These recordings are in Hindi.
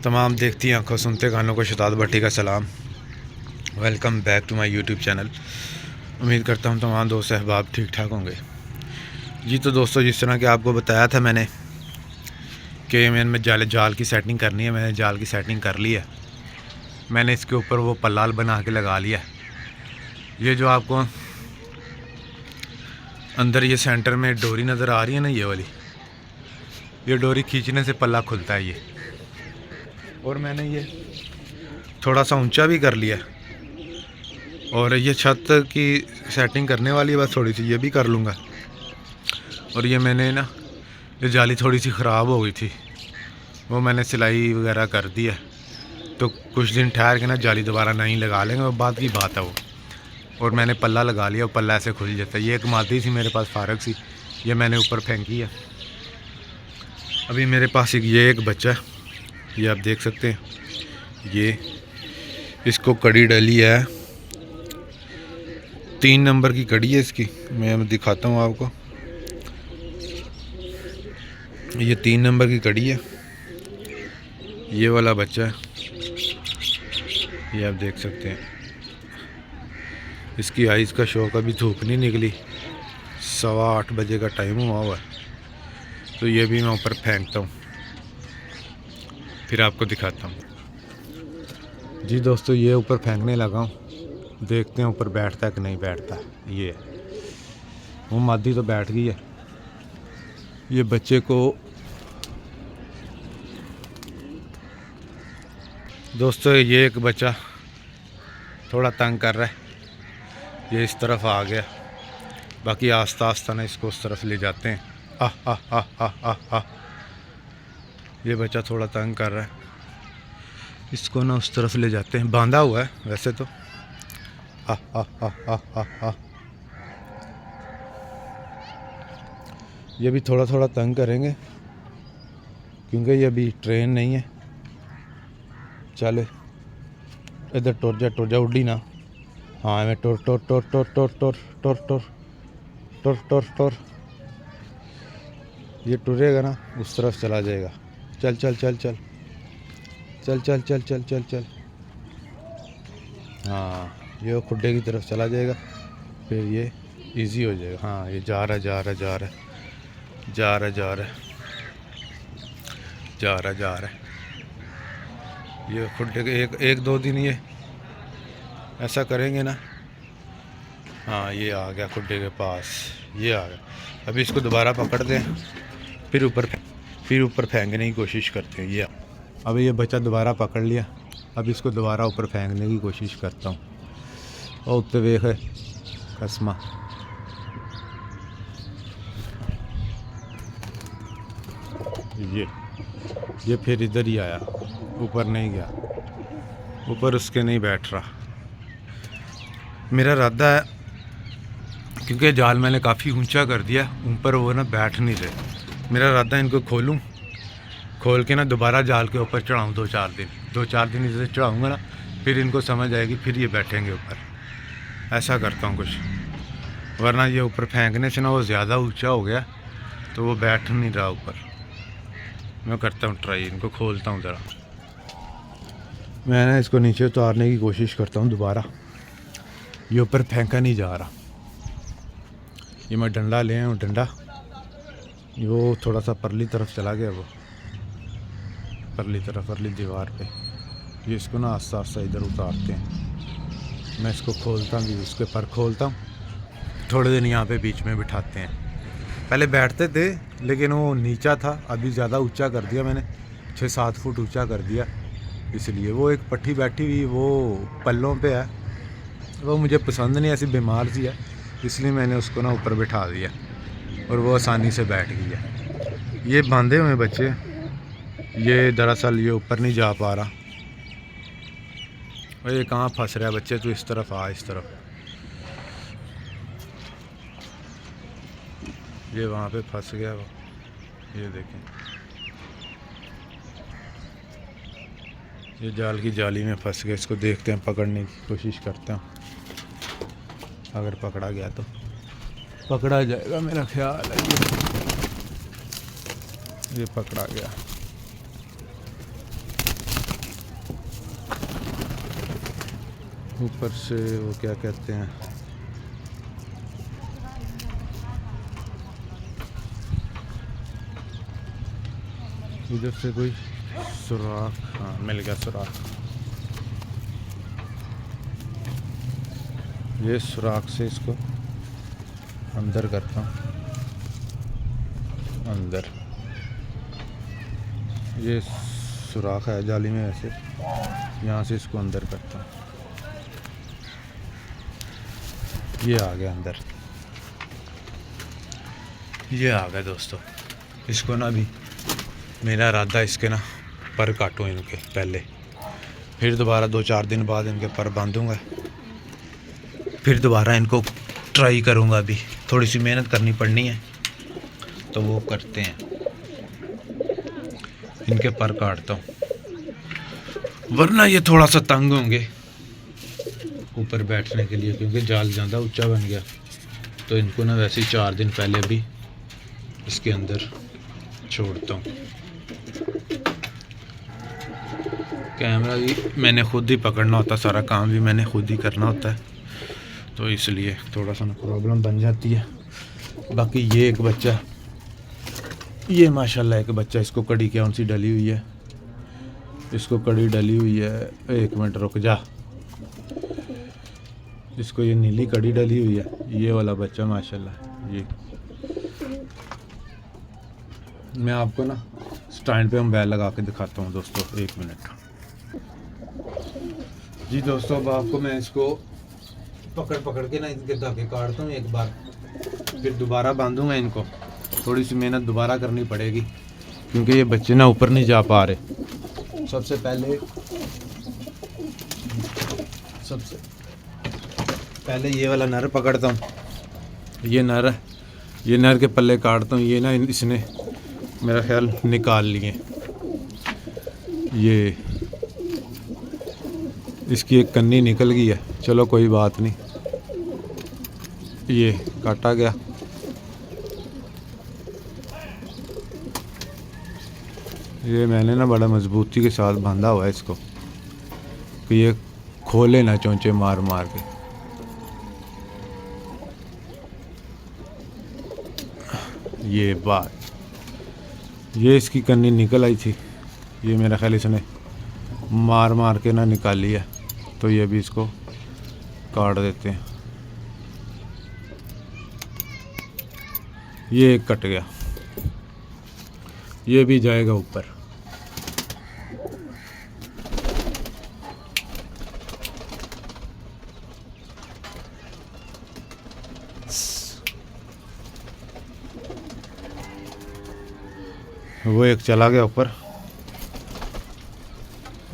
तमाम देखती आंखों सुनते कानों को शताद भट्टी का सलाम। Welcome back to my YouTube channel. उम्मीद करता हूं तमाम दोस्त अहबाब ठीक ठाक होंगे। जी तो दोस्तों, जिस तरह कि आपको बताया था मैंने कि मैंने जाल की सेटिंग करनी है, मैंने जाल की सेटिंग कर ली है। मैंने इसके ऊपर वो पल्लाल बना के लगा लिया। ये जो आपको अंदर ये सेंटर में डोरी नज़र आ रही है ना, ये वाली, ये डोरी खींचने से पल्ला खुलता है ये। और मैंने ये थोड़ा सा ऊंचा भी कर लिया और ये छत की सेटिंग करने वाली है, बस थोड़ी सी ये भी कर लूँगा। और ये मैंने ना, ये जाली थोड़ी सी ख़राब हो गई थी, वो मैंने सिलाई वगैरह कर दी है, तो कुछ दिन ठहर के ना जाली दोबारा नहीं लगा लेंगे, वो बात की बात है वो। और मैंने पल्ला लगा लिया और पल्ला ऐसे खुल जाता है। ये एक मादी थी मेरे पास फारग सी, ये मैंने ऊपर फेंकी है। अभी मेरे पास एक बच्चा है, ये आप देख सकते हैं। ये इसको कड़ी डली है, 3 नंबर की कड़ी है इसकी। मैं दिखाता हूँ आपको, ये 3 नंबर की कड़ी है। ये वाला बच्चा है, ये आप देख सकते हैं। इसकी आइज़ का शौक, अभी धूप नहीं निकली, 8:15 बजे का टाइम हुआ है। तो ये भी मैं ऊपर फेंकता हूँ, फिर आपको दिखाता हूँ। जी दोस्तों, ये ऊपर फेंकने लगा हूँ, देखते हैं ऊपर बैठता है कि नहीं बैठता। ये वो मादी तो बैठ गई है। ये बच्चे को दोस्तों, ये एक बच्चा थोड़ा तंग कर रहा है, ये इस तरफ आ गया। बाकी आस्ता आस्ता ना इसको उस तरफ ले जाते हैं। ये बच्चा थोड़ा तंग कर रहा है, इसको ना उस तरफ ले जाते हैं। बांधा हुआ है वैसे तो। ये भी थोड़ा थोड़ा तंग करेंगे क्योंकि ये अभी ट्रेन नहीं है। चले इधर टुर जा उड़ी ना। हाँ, मैं टुर टुर टुर टुर टुर टुर टुर टुर टुर टुर टुर। ये टुरेगा ना उस तरफ चला जाएगा। चल चल चल चल चल चल चल चल चल चल। हाँ, ये वो खुड्डे की तरफ चला जाएगा, फिर ये इजी हो जाएगा। हाँ, ये जा रहा जा रहा जा रहा जा रहा जा रहा जा रहा जा रहा। ये खुड्डे के एक दो दिन ये ऐसा करेंगे ना। हाँ, ये आ गया खुड्डे के पास, ये आ गया। अभी इसको दोबारा पकड़ दें, फिर ऊपर फेंकने की कोशिश करते हैं। ये अभी ये बच्चा दोबारा पकड़ लिया, अब इसको दोबारा ऊपर फेंकने की कोशिश करता हूँ। और उत्ते वेख है कसमा। ये फिर इधर ही आया, ऊपर नहीं गया, ऊपर उसके नहीं बैठ रहा। मेरा इरादा है, क्योंकि जाल मैंने काफ़ी ऊंचा कर दिया, ऊपर वो ना बैठ नहीं रहे। मेरा इरादा है इनको खोल के ना दोबारा जाल के ऊपर चढ़ाऊँ 2-4 दिन इसे चढ़ाऊँगा ना, फिर इनको समझ आएगी, फिर ये बैठेंगे ऊपर। ऐसा करता हूँ कुछ, वरना ये ऊपर फेंकने से ना वो ज़्यादा ऊंचा हो गया तो वो बैठ नहीं रहा ऊपर। मैं करता हूँ ट्राई, इनको खोलता हूँ ज़रा। मैं ना इसको नीचे उतारने की कोशिश करता हूँ दोबारा, ये ऊपर फेंका नहीं जा रहा। ये मैं डंडा ले आया हूँ, डंडा वो थोड़ा सा परली तरफ चला गया, वो परली दीवार पे। ये इसको ना आस्ता आस्ता इधर उतारते हैं। मैं इसको खोलता हूँ, उसके पर खोलता हूँ, थोड़े दिन यहाँ पे बीच में बिठाते हैं। पहले बैठते थे लेकिन वो नीचा था, अभी ज़्यादा ऊंचा कर दिया मैंने, 6-7 फुट ऊंचा कर दिया। इसलिए वो एक पट्टी बैठी हुई वो पल्लों पे है, वो मुझे पसंद नहीं, ऐसी बीमार सी है, इसलिए मैंने उसको ना ऊपर बिठा दिया और वो आसानी से बैठ गई है। ये बांधे हुए बच्चे, ये दरअसल ये ऊपर नहीं जा पा रहा। और ये कहाँ फंस रहा है बच्चे, तो इस तरफ आ, इस तरफ। ये वहाँ पे फंस गया वो, ये देखें, ये जाल की जाली में फंस गया। इसको देखते हैं, पकड़ने की कोशिश करते हैं, अगर पकड़ा गया तो पकड़ा जाएगा मेरा ख्याल है। ये पकड़ा गया। ऊपर से वो क्या कहते हैं, इधर से कोई सुराख, हाँ मिल गया सुराख। ये सुराख से इसको अंदर करता हूँ, अंदर ये सुराख है जाली में, वैसे यहाँ से इसको अंदर करता हूँ। ये आ गया अंदर, ये आ गया दोस्तों। इसको ना अभी मेरा इरादा इसके ना पर काटूँ इनके पहले, फिर दोबारा 2-4 दिन बाद इनके पर बांधूँगा, फिर दोबारा इनको ट्राई करूँगा। अभी थोड़ी सी मेहनत करनी पड़नी है तो वो करते हैं, इनके पर काटता हूँ, वरना ये थोड़ा सा तंग होंगे ऊपर बैठने के लिए, क्योंकि जाल ज़्यादा ऊंचा बन गया। तो इनको ना वैसे ही 4 दिन पहले भी इसके अंदर छोड़ता हूँ। कैमरा भी मैंने खुद ही पकड़ना होता, सारा काम भी मैंने खुद ही करना होता है, तो इसलिए थोड़ा सा ना प्रॉब्लम बन जाती है। बाकी ये एक बच्चा, ये माशाल्लाह एक बच्चा, इसको कड़ी कौन सी डली हुई है, इसको कड़ी डली हुई है। 1 मिनट रुक जा, इसको ये नीली कड़ी डली हुई है। ये वाला बच्चा माशाल्लाह, ये मैं आपको ना स्टैंड पे मोबाइल लगा के दिखाता हूँ दोस्तों, 1 मिनट। जी दोस्तों, अब आपको मैं इसको पकड़ पकड़ के ना इनके धागे काटता हूँ एक बार, फिर दोबारा बांधूंगा इनको। थोड़ी सी मेहनत दोबारा करनी पड़ेगी क्योंकि ये बच्चे ना ऊपर नहीं जा पा रहे। सबसे पहले ये वाला नर पकड़ता हूँ, ये नर है, ये नर के पल्ले काटता हूँ। ये ना इसने मेरा ख्याल निकाल लिए, ये इसकी एक कन्नी निकल गई है, चलो कोई बात नहीं, ये काटा गया। ये मैंने ना बड़ा मजबूती के साथ बांधा हुआ है इसको कि ये खोले ना चोंचे मार मार के। ये बात, ये इसकी कन्नी निकल आई थी, ये मेरा ख्याल इसने मार मार के ना निकाली है, तो ये भी इसको काट देते हैं। ये एक कट गया, ये भी जाएगा ऊपर। वो एक चला गया ऊपर।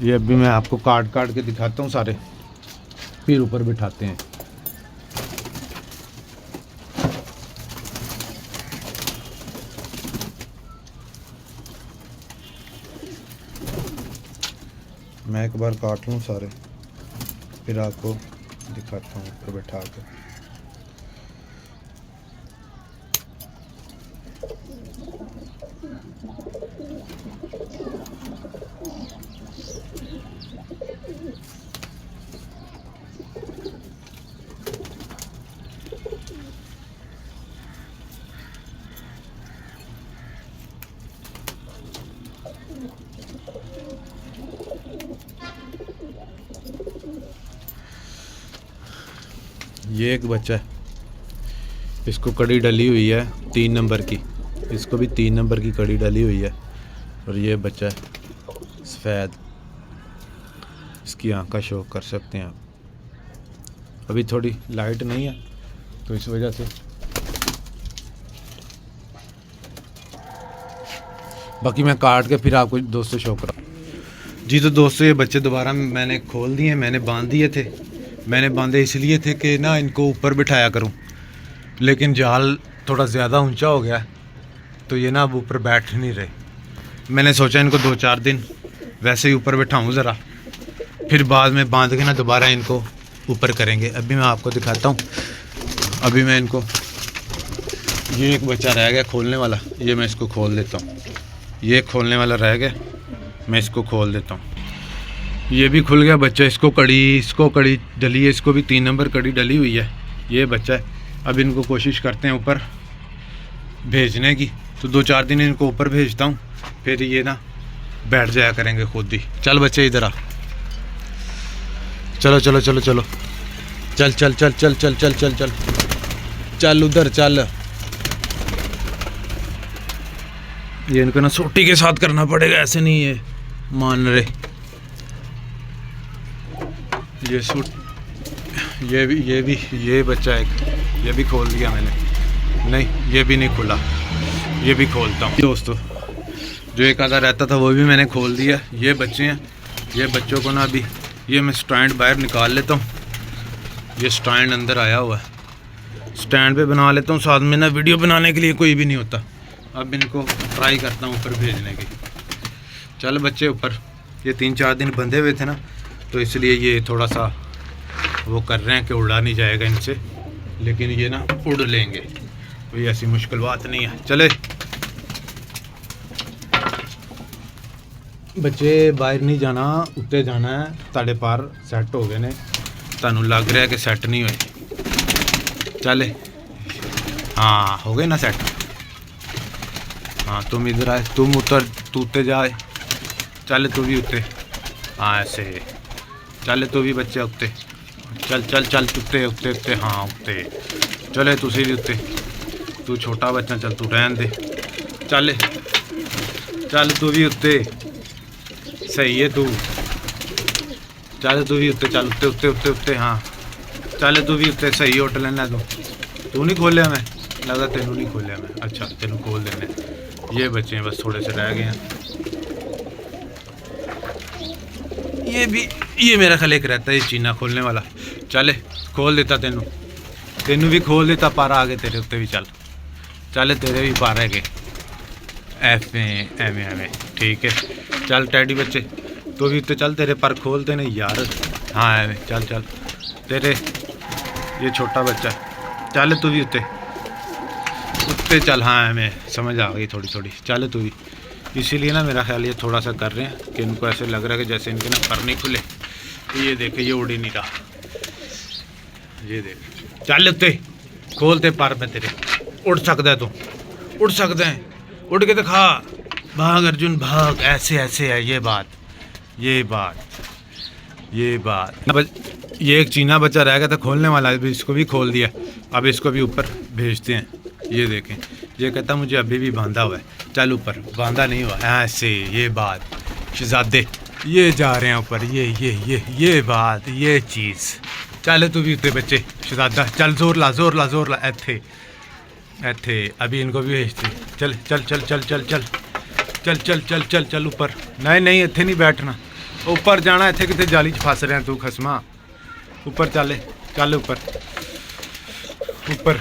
ये अभी मैं आपको काट काट के दिखाता हूँ सारे, फिर ऊपर बिठाते हैं। मैं एक बार काट लूँ सारे, फिर आपको दिखाता हूँ ऊपर बैठा के। ये एक बच्चा है, इसको कड़ी डली हुई है 3 नंबर की, इसको भी 3 नंबर की कड़ी डली हुई है। और ये बच्चा है सफ़ेद, इसकी आँख का शो कर सकते हैं आप। अभी थोड़ी लाइट नहीं है तो इस वजह से, बाकी मैं काट के फिर आपको दोस्तों शो करा। जी तो दोस्तों, ये बच्चे दोबारा मैंने खोल दिए, मैंने बांध दिए थे। मैंने बांधे इसलिए थे कि ना इनको ऊपर बिठाया करूं, लेकिन जाल थोड़ा ज़्यादा ऊंचा हो गया तो ये ना अब ऊपर बैठ नहीं रहे। मैंने सोचा इनको 2-4 दिन वैसे ही ऊपर बिठाऊं ज़रा, फिर बाद में बांध के ना दोबारा इनको ऊपर करेंगे। अभी मैं आपको दिखाता हूँ। अभी मैं इनको, ये एक बच्चा रह गया खोलने वाला, ये मैं इसको खोल देता हूँ। ये खोलने वाला रह गया, मैं इसको खोल देता हूँ। ये भी खुल गया बच्चा, इसको कड़ी डली है, इसको भी 3 नंबर कड़ी डली हुई है। ये बच्चा है। अब इनको कोशिश करते हैं ऊपर भेजने की, तो 2-4 दिन इनको ऊपर भेजता हूँ, फिर ये ना बैठ जाया करेंगे खुद ही। चल बच्चे इधर आ, चलो चलो चलो चलो, चल चल चल चल चल चल चल चल चल उधर चल। ये इनको ना सोटी के साथ करना पड़ेगा, ऐसे नहीं ये मान रहे। ये सूट, ये बच्चा एक, ये भी खोल दिया मैंने। नहीं ये भी नहीं खुला, ये भी खोलता हूँ दोस्तों। जो एक आधा रहता था वो भी मैंने खोल दिया। ये बच्चे हैं, ये बच्चों को ना अभी ये मैं स्टैंड बाहर निकाल लेता हूँ। ये स्टैंड अंदर आया हुआ है, स्टैंड पे बना लेता हूँ। साथ में ना वीडियो बनाने के लिए कोई भी नहीं होता। अब इनको ट्राई करता हूँ ऊपर भेजने की। चल बच्चे ऊपर, ये 3-4 दिन बंधे हुए थे ना, तो इसलिए ये थोड़ा सा वो कर रहे हैं कि उड़ा नहीं जाएगा इनसे, लेकिन ये ना उड़ लेंगे, कोई ऐसी मुश्किल बात नहीं है। चले बच्चे, बाहर नहीं जाना, उत्ते जाना है। ताड़े पार सैट हो गए ने, तानू लग रहा है कि सैट नहीं हुए। चले, हाँ हो गए ना सैट। हाँ तुम इधर आए, तुम उतर, तू उत्ते जाए। चल तू भी उत्ते, हाँ ऐसे। चल तू भी बच्चे उत्ते, चल चल चल उत्ते उत्ते उत्ते, हाँ उत्ते। चले तुसी भी उत्ते, तू छोटा बच्चा, चल तू रहन दे। चल चल तू भी उत्ते, सही है तू। चल तू भी उत्ते, चल उत्ते उत्ते उत्ते उत्ते, हाँ चल तू भी उत्ते, सही उठ लेना तू नहीं खोलिया मैं, लगा तेनू नहीं खोलिया मैं। अच्छा तेनू खोल देने। ये बच्चे हैं बस थोड़े से रह गए हैं। ये भी, ये मेरा ख्याल एक रहता है ये चीना खोलने वाला। चले खोल देता तेनू, तेनू भी खोल देता। पारा आ गए तेरे उत्ते भी, चल चल तेरे भी पारा गए एवें ठीक है। चल टैडी बच्चे तो भी उत्ते चल, तेरे पर खोलते नहीं यार। हाँ एवें चल चल, तेरे ये छोटा बच्चा, चल तू भी उत्ते उत्ते चल। हाँ एवें समझ आ गई थोड़ी थोड़ी, चल तू भी। इसीलिए ना मेरा ख्याल ये थोड़ा सा कर रहे हैं कि इनको ऐसे लग रहा है कि जैसे इनके ना पर नहीं खुले। ये देखे ये उड़ ही नहीं रहा, ये देख। चल उत्ते खोलते पर में तेरे, उड़ सकता है तू, उड़ सकते हैं, उड़ के दिखा। भाग अर्जुन भाग, ऐसे ऐसे है। ये बात ये बात। अब ये एक चीना बच्चा रह गया था खोलने वाला, अभी इसको भी खोल दिया। अब इसको भी ऊपर भेजते हैं। ये देखें, ये कहता मुझे अभी भी बांधा हुआ है। चल ऊपर, बांधा नहीं हुआ ऐसे। ये बात शहजादे, ये जा रहे हैं ऊपर। ये बात, ये चीज़। चल तू भी उत्ते बच्चे शहजादा, चल जोर ला जोर ला जोर ला। ऐथे अभी इनको भी भेजते। चल चल चल चल चल चल चल चल चल चल चल ऊपर। नहीं इत्थे नहीं बैठना, ऊपर जाना। इत्थे कितने जाली च फस रहा तू खसमा। ऊपर चल, चल ऊपर ऊपर,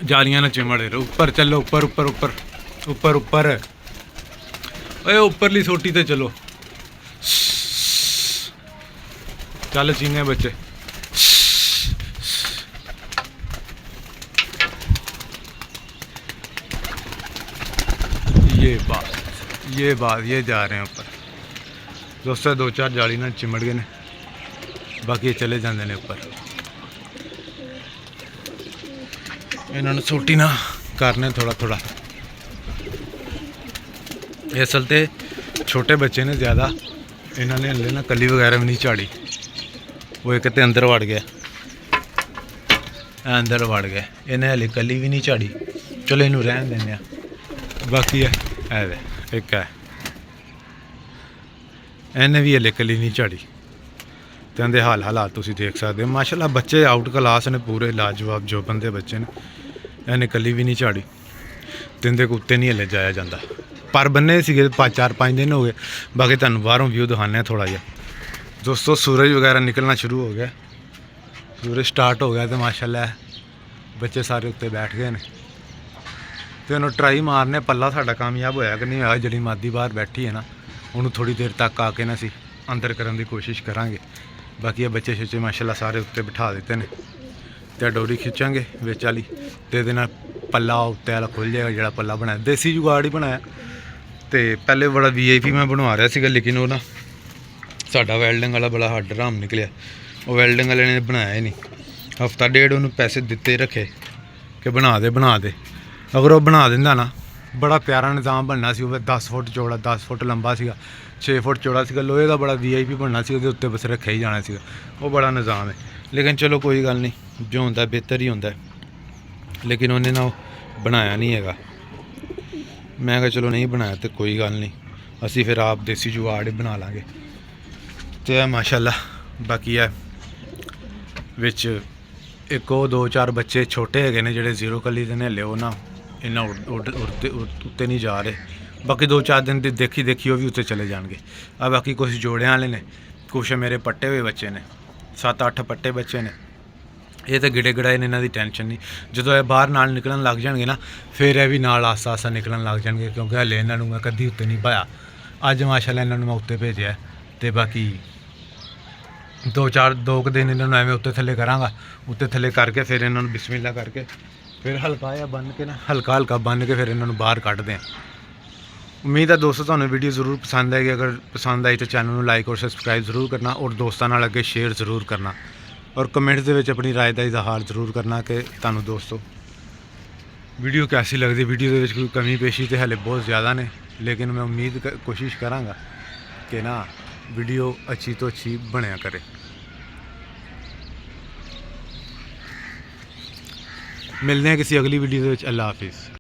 जालियां ना चिमड़े रहो। ऊपर चलो, ऊपर ऊपर ऊपर ऊपर ऊपर। ओए ऊपरली सोटी ते चलो। चल चीने बच्चे, ये बात ये जा रहे हैं ऊपर दोस्तों। 2-4 जाली ना चिमड़ गए ने, बाकी चले जाते हैं ऊपर। इन्होंने सोटी ना करने थोड़ा थोड़ा। असल ते छोटे बच्चे ने ज़्यादा, इन्होंने हले ना कली वगैरह भी नहीं झाड़ी। वो एक ते अंदर वड़ गया, अंदर वड़ गया। इन्हें हले कली भी नहीं झाड़ी। चलो इनू रहन देने। बाकी है एक है, इन्हें भी हले कली नहीं झाड़ी। तो इनके हालात तुम देख सकते हो। माशाल्लाह बच्चे आउट क्लास ने पूरे, लाजवाब जो बंदे बच्चे ने। इन्हें कली भी नहीं झाड़ी। तो इनके कुत्ते नहीं हले जाया जाता। पर बन्ने से 4-5 दिन हो गए। बाकी तुहानू बाहरों व्यू दिखाने थोड़ा जहा दोस्तों। सूरज वगैरह निकलना शुरू हो गया, सूरज स्टार्ट हो गया। तो माशाल्लाह बच्चे सारे उत्ते बैठ गए हैं। तो उन्होंने ट्राई मारने पल्ला साडा कामयाब होया कि नहीं होया। जी मादी बाहर बैठी है ना, उन्होंने थोड़ी देर तक आके ना असीं अंदर करने की कोशिश करांगे। बाकी ये बच्चे शच्चे माशाल्लाह सारे उत्ते बिठा देते हैं। तो डोरी खिंचांगे बिच वाली, तो ये पल्ला उत्ते वाला खुल जाएगा। जो पल्ला बनाया देसी जुगाड़ ही बनाया। तो पहले बड़ा VIP मैं बनवा रहा था, लेकिन वो ना ਸਾਡਾ ਵੈਲਡਿੰਗ ਵਾਲਾ ਬੜਾ ਹੱਡ ਹਰਾਮ ਨਿਕਲਿਆ। ਉਹ ਵੈਲਡਿੰਗ ਵਾਲੇ ਨੇ ਬਣਾਇਆ ਹੀ ਨਹੀਂ। ਹਫਤਾ ਡੇਢ ਉਹਨੂੰ ਪੈਸੇ ਦਿੱਤੇ ਰੱਖੇ ਕਿ ਬਣਾ ਦੇ। ਅਗਰ ਉਹ ਬਣਾ ਦਿੰਦਾ ਨਾ, ਬੜਾ ਪਿਆਰਾ ਨਿਜ਼ਾਮ ਬਣਨਾ ਸੀ। ਉਹ 10 ਫੁੱਟ ਚੌੜਾ, 10 ਫੁੱਟ ਲੰਬਾ ਸੀਗਾ, 6 ਫੁੱਟ ਚੌੜਾ ਸੀਗਾ, ਲੋਹੇ ਦਾ ਬੜਾ VIP ਬਣਨਾ ਸੀ। ਉਹਦੇ ਉੱਤੇ ਬਸ ਰੱਖਿਆ ਹੀ ਜਾਣਾ ਸੀਗਾ। ਉਹ ਬੜਾ ਨਿਜ਼ਾਮ ਹੈ। ਲੇਕਿਨ ਚਲੋ ਕੋਈ ਗੱਲ ਨਹੀਂ, ਜੋ ਹੁੰਦਾ ਬਿਹਤਰ ਹੀ ਹੁੰਦਾ। ਲੇਕਿਨ ਉਹਨੇ ਨਾ ਬਣਾਇਆ ਨਹੀਂ ਹੈਗਾ। ਮੈਂ ਕਿਹਾ ਚਲੋ ਨਹੀਂ ਬਣਾਇਆ ਤੇ ਕੋਈ ਗੱਲ ਨਹੀਂ, ਅਸੀਂ ਫਿਰ ਆਪ ਦੇਸੀ ਜੁਗਾੜ ਹੀ ਬਣਾ ਲਾਂਗੇ। ਤੇ ਮਾਸ਼ਾਅੱਲਾ ਬਾਕੀ ਹੈ ਵਿੱਚ ਇੱਕ ਉਹ 2-4 ਬੱਚੇ ਛੋਟੇ ਹੈਗੇ ਨੇ ਜਿਹੜੇ ਜ਼ੀਰੋ ਕਲੀ ਦੇ ਨੇ, ਹਲੇ ਉਹ ਨਾ ਇੰਨਾ ਉੱਤੇ ਨਹੀਂ ਜਾ ਰਹੇ। ਬਾਕੀ 2-4 ਦਿਨ ਦੀ ਦੇਖੀ ਉਹ ਵੀ ਉੱਤੇ ਚਲੇ ਜਾਣਗੇ। ਆ ਬਾਕੀ ਕੁਛ ਜੋੜਿਆਂ ਵਾਲੇ ਨੇ, ਕੁਛ ਮੇਰੇ ਪੱਟੇ ਹੋਏ ਬੱਚੇ ਨੇ, 7-8 ਪੱਟੇ ਬੱਚੇ ਨੇ। ਇਹ ਤਾਂ ਗਿੜੇ ਗੜਾਏ ਨੇ, ਇਹਨਾਂ ਦੀ ਟੈਨਸ਼ਨ ਨਹੀਂ। ਜਦੋਂ ਇਹ ਬਾਹਰ ਨਾਲ ਨਿਕਲਣ ਲੱਗ ਜਾਣਗੇ ਨਾ, ਫਿਰ ਇਹ ਵੀ ਨਾਲ ਆਸਾ ਨਿਕਲਣ ਲੱਗ ਜਾਣਗੇ। ਕਿਉਂਕਿ ਹਲੇ ਇਹਨਾਂ ਨੂੰ ਮੈਂ ਕਦੀ ਉੱਤੇ ਨਹੀਂ ਪਾਇਆ। ਅੱਜ ਮਾਸ਼ਾਅੱਲਾ ਇਹਨਾਂ ਨੂੰ ਮੈਂ ਉੱਤੇ ਭੇਜਿਆ। ਤੇ ਬਾਕੀ 2 ਕੁ ਦਿਨ ਇਹਨਾਂ ਨੂੰ ਐਵੇਂ ਉੱਤੇ ਥੱਲੇ ਕਰਾਂਗਾ। ਉੱਤੇ ਥੱਲੇ ਕਰਕੇ ਫਿਰ ਇਹਨਾਂ ਨੂੰ ਬਿਸਮਿਲ੍ਲਾ ਕਰਕੇ ਫਿਰ ਹਲਕਾ ਜਿਹਾ ਬੰਨ੍ਹ ਕੇ ਨਾ, ਹਲਕਾ ਬੰਨ੍ਹ ਕੇ ਫਿਰ ਇਹਨਾਂ ਨੂੰ ਬਾਹਰ ਕੱਢਦੇ ਹਾਂ। ਉਮੀਦ ਹੈ ਦੋਸਤੋ ਤੁਹਾਨੂੰ ਵੀਡੀਓ ਜ਼ਰੂਰ ਪਸੰਦ ਆਏਗੀ। ਅਗਰ ਪਸੰਦ ਆਈ ਤਾਂ ਚੈਨਲ ਨੂੰ ਲਾਈਕ ਔਰ ਸਬਸਕ੍ਰਾਈਬ ਜ਼ਰੂਰ ਕਰਨਾ, ਔਰ ਦੋਸਤਾਂ ਨਾਲ ਅੱਗੇ ਸ਼ੇਅਰ ਜ਼ਰੂਰ ਕਰਨਾ, ਔਰ ਕਮੈਂਟਸ ਦੇ ਵਿੱਚ ਆਪਣੀ ਰਾਏ ਦਾ ਇਜ਼ਹਾਰ ਜ਼ਰੂਰ ਕਰਨਾ ਕਿ ਤੁਹਾਨੂੰ ਦੋਸਤੋ ਵੀਡੀਓ ਕੈਸੀ ਲੱਗਦੀ। ਵੀਡੀਓ ਦੇ ਵਿੱਚ ਕੋਈ ਕਮੀ ਪੇਸ਼ੀ ਤਾਂ ਹਲੇ ਬਹੁਤ ਜ਼ਿਆਦਾ ਨੇ, ਲੇਕਿਨ ਮੈਂ ਉਮੀਦ ਕੋਸ਼ਿਸ਼ ਕਰਾਂਗਾ ਕਿ ਨਾ ਵੀਡੀਓ ਅੱਛੀ ਤੋਂ ਅੱਛੀ ਬਣਿਆ ਕਰੇ। ਮਿਲਦੇ ਹਾਂ ਕਿਸੇ ਅਗਲੀ ਵੀਡੀਓ ਦੇ ਵਿੱਚ। ਅੱਲਾ ਹਾਫਿਜ਼।